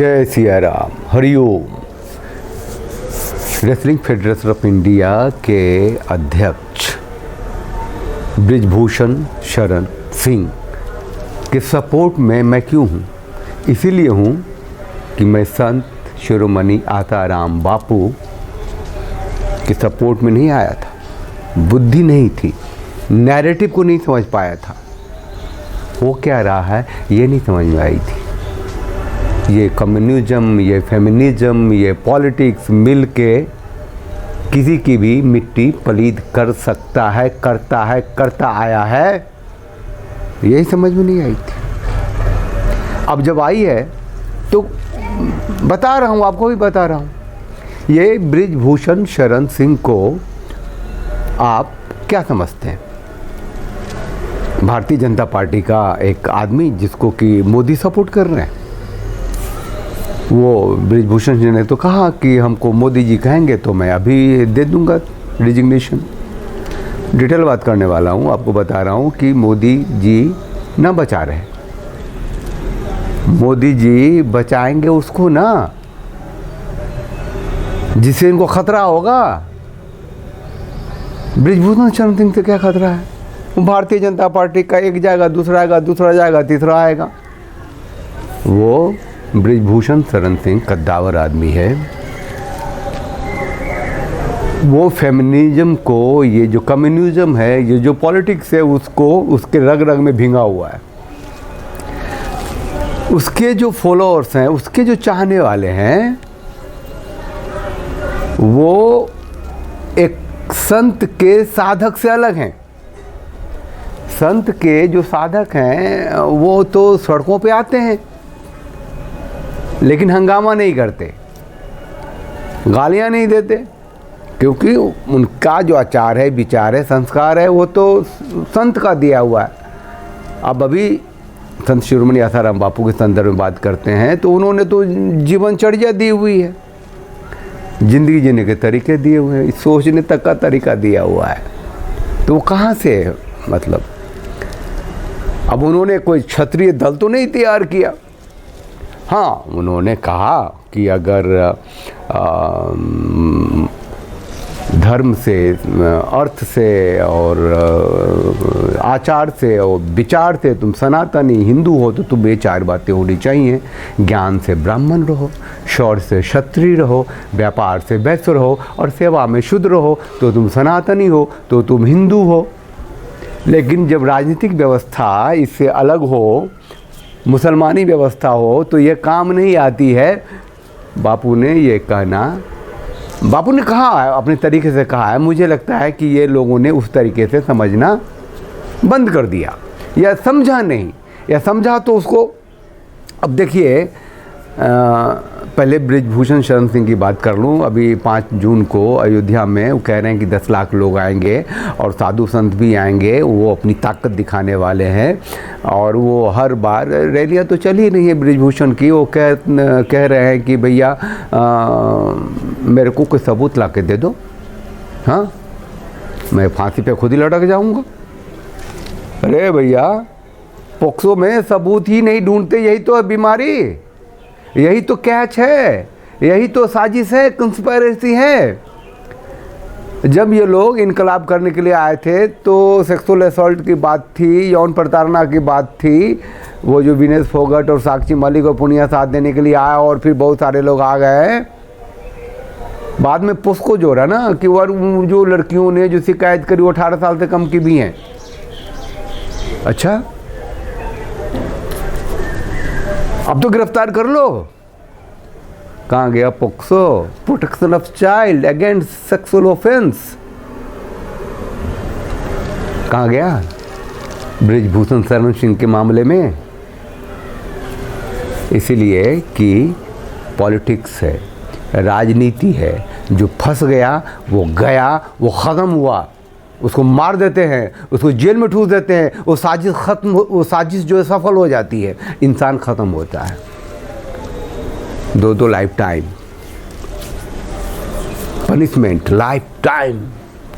जय Siya Ram, Hariom. Wrestling federation of India के अध्यक्ष बृजभूषण शरण सिंह के सपोर्ट में मैं क्यों हूँ? इसीलिए हूँ कि मैं संत शिरोमणि आसाराम बापू के सपोर्ट में नहीं आया था। बुद्धि नहीं थी, नैरेटिव को नहीं समझ पाया था। वो क्या रहा है ये नहीं समझ में आई थी। ये कम्युनिज्म, ये फेमिनिज्म, ये पॉलिटिक्स मिल के किसी की भी मिट्टी पलीद कर सकता है, करता आया है। यही समझ में नहीं आई थी। अब जब आई है तो बता रहा हूँ, आपको भी बता रहा हूँ। ये बृजभूषण शरण सिंह को आप क्या समझते हैं? भारतीय जनता पार्टी का एक आदमी जिसको कि मोदी सपोर्ट कर रहे हैं। वो बृजभूषण जी ने तो कहा कि हमको मोदी जी कहेंगे तो मैं अभी दे दूंगा रिजिग्नेशन। डिटेल बात करने वाला हूँ, आपको बता रहा हूँ कि मोदी जी ना बचा रहे। मोदी जी बचाएंगे उसको ना जिससे इनको खतरा होगा। बृजभूषण शरण सिंह से क्या खतरा है? वो भारतीय जनता पार्टी का एक जाएगा, दूसरा आएगा, दूसरा जाएगा, तीसरा आएगा। वो बृजभूषण शरण सिंह कद्दावर आदमी है। वो फेमिनिज्म को, ये जो कम्युनिज्म है, ये जो पॉलिटिक्स है, उसको उसके रग रग में भींगा हुआ है। उसके जो फॉलोअर्स हैं, उसके जो चाहने वाले हैं, वो एक संत के साधक से अलग हैं। संत के जो साधक हैं वो तो सड़कों पे आते हैं लेकिन हंगामा नहीं करते, गालियां नहीं देते, क्योंकि उनका जो आचार है, विचार है, संस्कार है, वो तो संत का दिया हुआ है। अब अभी संत शिरोमणि आसाराम बापू के संदर्भ में बात करते हैं तो उन्होंने तो जीवनचर्या दी हुई है, जिंदगी जीने के तरीके दिए हुए हैं, सोचने तक का तरीका दिया हुआ है। तो वो कहाँ से है? मतलब अब उन्होंने कोई क्षत्रिय दल तो नहीं तैयार किया। हाँ, उन्होंने कहा कि अगर धर्म से, अर्थ से और आचार से और विचार से तुम सनातनी हिंदू हो तो तुम्हें ये चार बातें होनी चाहिए। ज्ञान से ब्राह्मण रहो, शौर्य से क्षत्रिय रहो, व्यापार से वैश्य रहो और सेवा में शूद्र रहो तो तुम सनातनी हो, तो तुम हिंदू हो। लेकिन जब राजनीतिक व्यवस्था इससे अलग हो, मुसलमानी व्यवस्था हो, तो ये काम नहीं आती है। बापू ने ये कहना, बापू ने कहा है, अपने तरीके से कहा है। मुझे लगता है कि ये लोगों ने उस तरीके से समझना बंद कर दिया या समझा नहीं, या समझा तो उसको। अब देखिए, पहले बृजभूषण शरण सिंह की बात कर लूँ। अभी 5 जून को अयोध्या में वो कह रहे हैं कि 10 लाख लोग आएंगे और साधु संत भी आएंगे। वो अपनी ताकत दिखाने वाले हैं और वो हर बार रैलियाँ तो चल ही नहीं है बृजभूषण की। वो कह रहे हैं कि भैया मेरे को कोई सबूत ला के दे दो, हाँ मैं फांसी पे खुद ही लटक जाऊँगा। अरे भैया, पोक्सो में सबूत ही नहीं ढूंढते, यही तो है बीमारी, यही तो कैच है, यही तो साजिश है, कंस्पिरेसी है। जब ये लोग इनकलाब करने के लिए आए थे तो सेक्सुअल असॉल्ट की बात थी, यौन प्रताड़ना की बात थी। वो जो विनेश फोगट और साक्षी मलिक को पुनिया साथ देने के लिए आया और फिर बहुत सारे लोग आ गए। बाद में पुष्को जोड़ा ना कि वो जो लड़कियों ने जो शिकायत करी वो 18 साल से कम की भी हैं। अच्छा, अब तो गिरफ्तार कर लो। कहाँ गया POCSO, protection of child against sexual offence? कहाँ गया बृजभूषण शरण सिंह के मामले में? इसीलिए कि पॉलिटिक्स है, राजनीति है। जो फंस गया वो गया, वो ख़त्म हुआ। उसको मार देते हैं, उसको जेल में ठूस देते हैं, वो साजिश खत्म, वो साजिश जो है सफल हो जाती है, इंसान ख़त्म होता है। 2 life time punishment, life time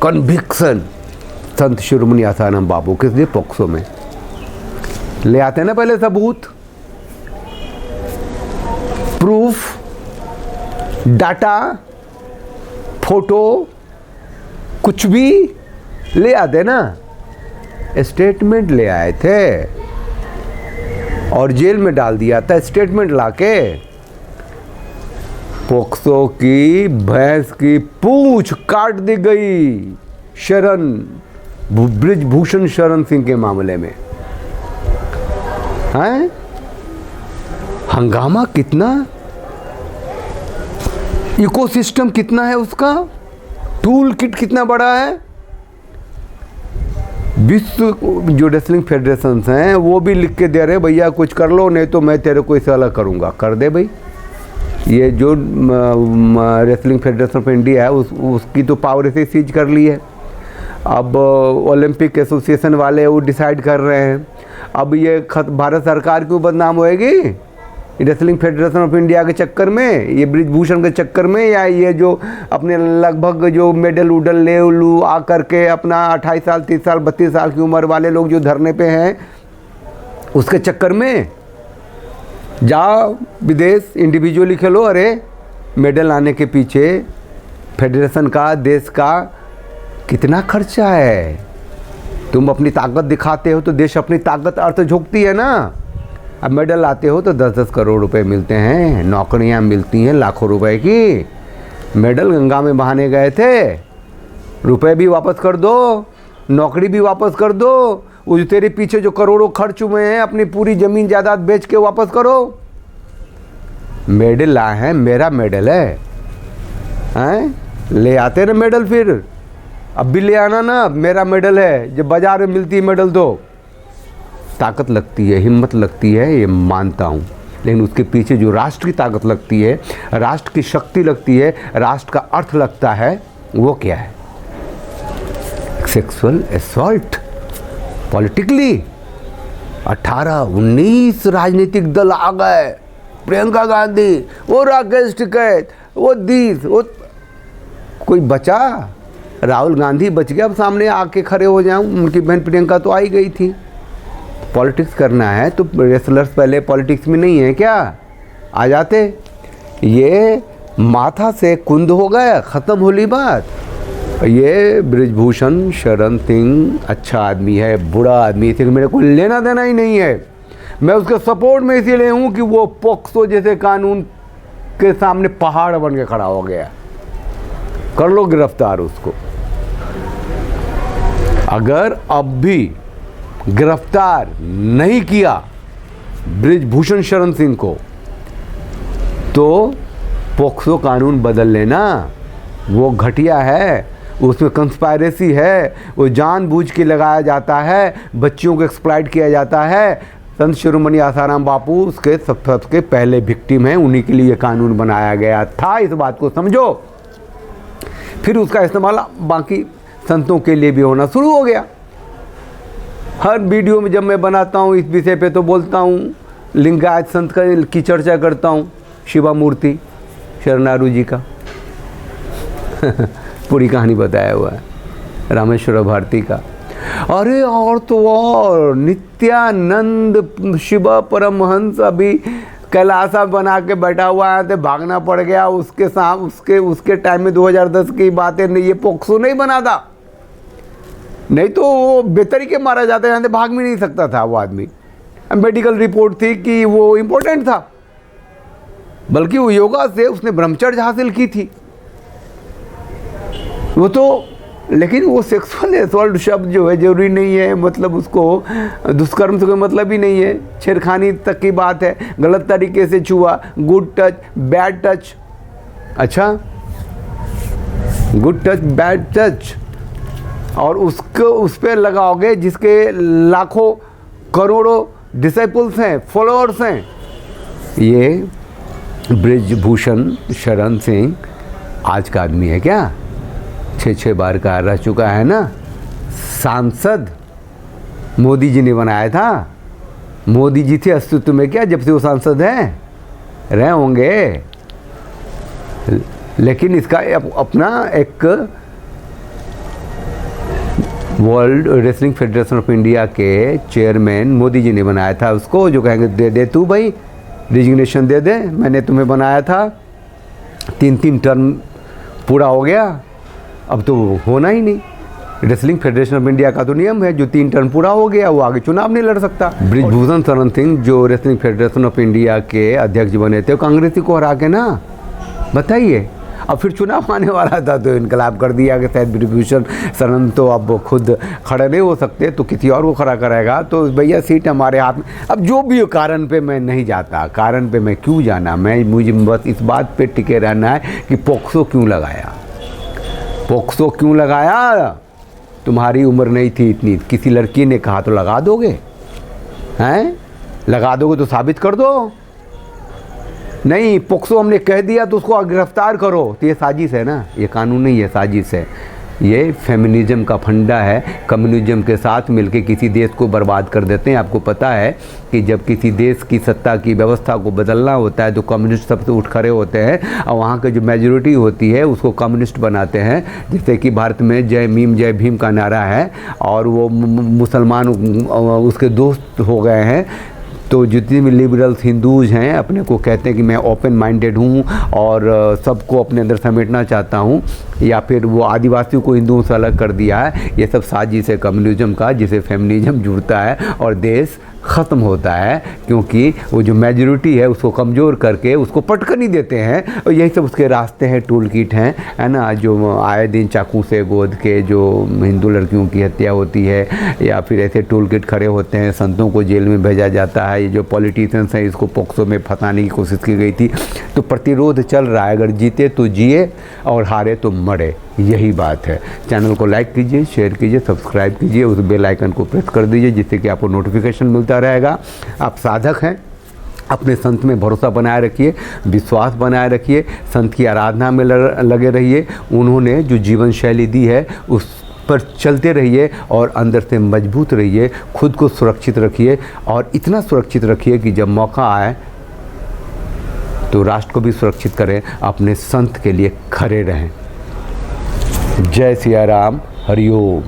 conviction. Sant Shiromani Asaram Bapu किस लिए? पोक्सो में ले आते हैं ना पहले सबूत। प्रूफ, डाटा, फोटो, कुछ भी ले आते ना। स्टेटमेंट ले आए थे और जेल में डाल दिया था स्टेटमेंट लाके। पोक्सो की भैंस की पूंछ काट दी गई ब्रिजभूषण शरण सिंह के मामले में। हैं? हंगामा कितना, इकोसिस्टम कितना है उसका, टूल किट कितना बड़ा है। विश्व जो रेसलिंग फेडरेशन हैं वो भी लिख के दे रहे भैया कुछ कर लो, नहीं तो मैं तेरे को इससे अलग करूंगा। कर दे भाई। ये जो रेसलिंग फेडरेशन ऑफ इंडिया है उसकी तो पावर ऐसे सीज कर ली है। अब ओलंपिक एसोसिएशन वाले वो डिसाइड कर रहे हैं। अब ये भारत सरकार क्यों बदनाम होएगी रेसलिंग फेडरेशन ऑफ इंडिया के चक्कर में, ये ब्रिजभूषण के चक्कर में, या ये जो अपने लगभग जो मेडल उडल ले लू आ करके अपना 28 साल 30 साल 32 साल की उम्र वाले लोग जो धरने पे हैं उसके चक्कर में। जाओ विदेश इंडिविजुअली खेलो। अरे मेडल आने के पीछे फेडरेशन का, देश का कितना खर्चा है। तुम अपनी ताकत दिखाते हो तो देश अपनी ताकत अर्थ झोंकती है ना। अब मेडल लाते हो तो 10-10 करोड़ रुपए मिलते हैं, नौकरियां मिलती हैं लाखों रुपए की। मेडल गंगा में बहाने गए थे, रुपए भी वापस कर दो, नौकरी भी वापस कर दो। वो जो तेरे पीछे जो करोड़ों खर्च हुए हैं अपनी पूरी जमीन जायदाद बेच के वापस करो। मेडल लाए हैं, मेरा मेडल है, हैं? ले आते ना मेडल, फिर अब भी ले आना ना, मेरा मेडल है। जब बाजार में मिलती है मेडल तो ताकत लगती है, हिम्मत लगती है, ये मानता हूँ। लेकिन उसके पीछे जो राष्ट्र की ताकत लगती है, राष्ट्र की शक्ति लगती है, राष्ट्र का अर्थ लगता है, वो क्या है? सेक्सुअल असॉल्ट पॉलिटिकली 18-19 राजनीतिक दल आ गए। प्रियंका गांधी, वो राकेश टिकैत, वो दीस, वो कोई बचा? राहुल गांधी बच गया, अब सामने आके खड़े हो जाऊं। उनकी बहन प्रियंका तो आई गई थी। पॉलिटिक्स करना है तो रेसलर्स पहले पॉलिटिक्स में नहीं है क्या? आ जाते। ये माथा से कुंद हो गया, ख़त्म होली बात। ये ब्रिजभूषण शरण सिंह अच्छा आदमी है, बुरा आदमी, इसे मेरे को लेना देना ही नहीं है। मैं उसके सपोर्ट में इसीलिए हूँ कि वो पोक्सो जैसे कानून के सामने पहाड़ बन के खड़ा हो गया। कर लो गिरफ्तार उसको। अगर अब भी गिरफ्तार नहीं किया ब्रिजभूषण शरण सिंह को तो पोक्सो कानून बदल लेना। वो घटिया है, उसमें कंस्पायरेसी है, वो जानबूझ के लगाया जाता है, बच्चियों को एक्सप्लॉइट किया जाता है। संत शिरोमणि आसाराम बापू उसके सबके पहले विक्टिम हैं, उन्हीं के लिए कानून बनाया गया था। इस बात को समझो। फिर उसका इस्तेमाल बाकी संतों के लिए भी होना शुरू हो गया। हर वीडियो में जब मैं बनाता हूँ इस विषय पे तो बोलता हूँ, लिंगायत संत की चर्चा करता हूँ, शिवा मूर्ति शरणारू जी का पूरी कहानी बताया हुआ है, रामेश्वर भारती का। अरे और तो और नित्यानंद शिवा परमहंस अभी कैलासा बना के बैठा हुआ है, तो भागना पड़ गया उसके साथ। उसके टाइम में 2010 की बातें नहीं, ये पोक्सो नहीं बना था, नहीं तो वो बेतरीके मारा जाता, यहाँ से भाग भी नहीं सकता था वो आदमी। मेडिकल रिपोर्ट थी कि वो इम्पोर्टेंट था, बल्कि वो योगा से उसने ब्रह्मचर्य हासिल की थी वो तो। लेकिन वो सेक्सुअल असॉल्ट शब्द जो है जरूरी नहीं है, मतलब उसको दुष्कर्म से कोई मतलब ही नहीं है। छेड़खानी तक की बात है, गलत तरीके से छुआ, गुड टच बैड टच। अच्छा, गुड टच बैड टच, और उसको उस पर लगाओगे जिसके लाखों करोड़ों डिसाइपल्स हैं, फॉलोअर्स हैं। ये ब्रिजभूषण शरण सिंह आज का आदमी है क्या? 6 बार का रह चुका है ना सांसद। मोदी जी ने बनाया था, मोदी जी थे अस्तित्व में क्या जब से वो सांसद हैं? रहे होंगे, लेकिन इसका अपना एक world wrestling federation of India के चेयरमैन मोदी जी ने बनाया था उसको, जो कहेंगे दे तू भाई, रिजिग्नेशन दे दे, मैंने तुम्हें बनाया था, 3 टर्म पूरा हो गया, अब तो होना ही नहीं। रेसलिंग फेडरेशन ऑफ इंडिया का तो नियम है, जो 3 टर्म पूरा हो गया वो आगे चुनाव नहीं लड़ सकता। बृजभूषण शरण सिंह जो रेसलिंग फेडरेशन ऑफ इंडिया के अध्यक्ष बने थे, कांग्रेसी को हरा के ना, बताइए। अब फिर चुनाव आने वाला था तो इनकलाब कर दिया कि शायद बृजभूषण शरण तो अब खुद खड़े नहीं हो सकते तो किसी और को खड़ा कराएगा, तो भैया सीट हमारे हाथ में। अब जो भी हो, कारण पे मैं नहीं जाता, कारण पे मैं क्यों जाना, मुझे बस इस बात पे टिके रहना है कि पोक्सो क्यों लगाया, पोक्सो क्यों लगाया। तुम्हारी उम्र नहीं थी इतनी, किसी लड़की ने कहा तो लगा दोगे, हैं, लगा दोगे तो साबित कर दो। नहीं, पोक्सो हमने कह दिया तो उसको गिरफ्तार करो, तो ये साजिश है ना, ये कानून नहीं है, साजिश है। ये फेमिनिज्म का फंडा है, कम्युनिज्म के साथ मिलके किसी देश को बर्बाद कर देते हैं। आपको पता है कि जब किसी देश की सत्ता की व्यवस्था को बदलना होता है तो कम्युनिस्ट सबसे उठ खड़े होते हैं और वहाँ की जो मेजॉरिटी होती है उसको कम्युनिस्ट बनाते हैं। जैसे कि भारत में जय भीम का नारा है और वो मुसलमान उसके दोस्त हो गए हैं, तो जितने भी लिबरल्स हिंदूज हैं अपने को कहते हैं कि मैं ओपन माइंडेड हूँ और सबको अपने अंदर समेटना चाहता हूँ, या फिर वो आदिवासियों को हिंदुओं से अलग कर दिया है। ये सब साजिश है कम्युनिज्म का, जिसे फेमिनिज्म जुड़ता है और देश ख़त्म होता है, क्योंकि वो जो मेजॉरिटी है उसको कमज़ोर करके उसको पटकनी देते हैं। और यही सब उसके रास्ते हैं, टूल किट हैं, है ना, जो आए दिन चाकू से गोद के जो हिंदू लड़कियों की हत्या होती है, या फिर ऐसे टूल किट खड़े होते हैं, संतों को जेल में भेजा जाता है। ये जो पॉलिटिशियंस हैं इसको पोक्सो में फंसाने की कोशिश की गई थी। तो प्रतिरोध चल रहा है, अगर जीते तो जिए और हारे तो मरे, यही बात है। चैनल को लाइक कीजिए, शेयर कीजिए, सब्सक्राइब कीजिए, उस बेल आइकन को प्रेस कर दीजिए जिससे कि आपको नोटिफिकेशन मिलता रहेगा। आप साधक हैं, अपने संत में भरोसा बनाए रखिए, विश्वास बनाए रखिए, संत की आराधना में लगे रहिए। उन्होंने जो जीवन शैली दी है उस पर चलते रहिए और अंदर से मजबूत रहिए, खुद को सुरक्षित रखिए और इतना सुरक्षित रखिए कि जब मौका आए तो राष्ट्र को भी सुरक्षित करें, अपने संत के लिए खड़े रहें। जय सिया राम, हरि ओम।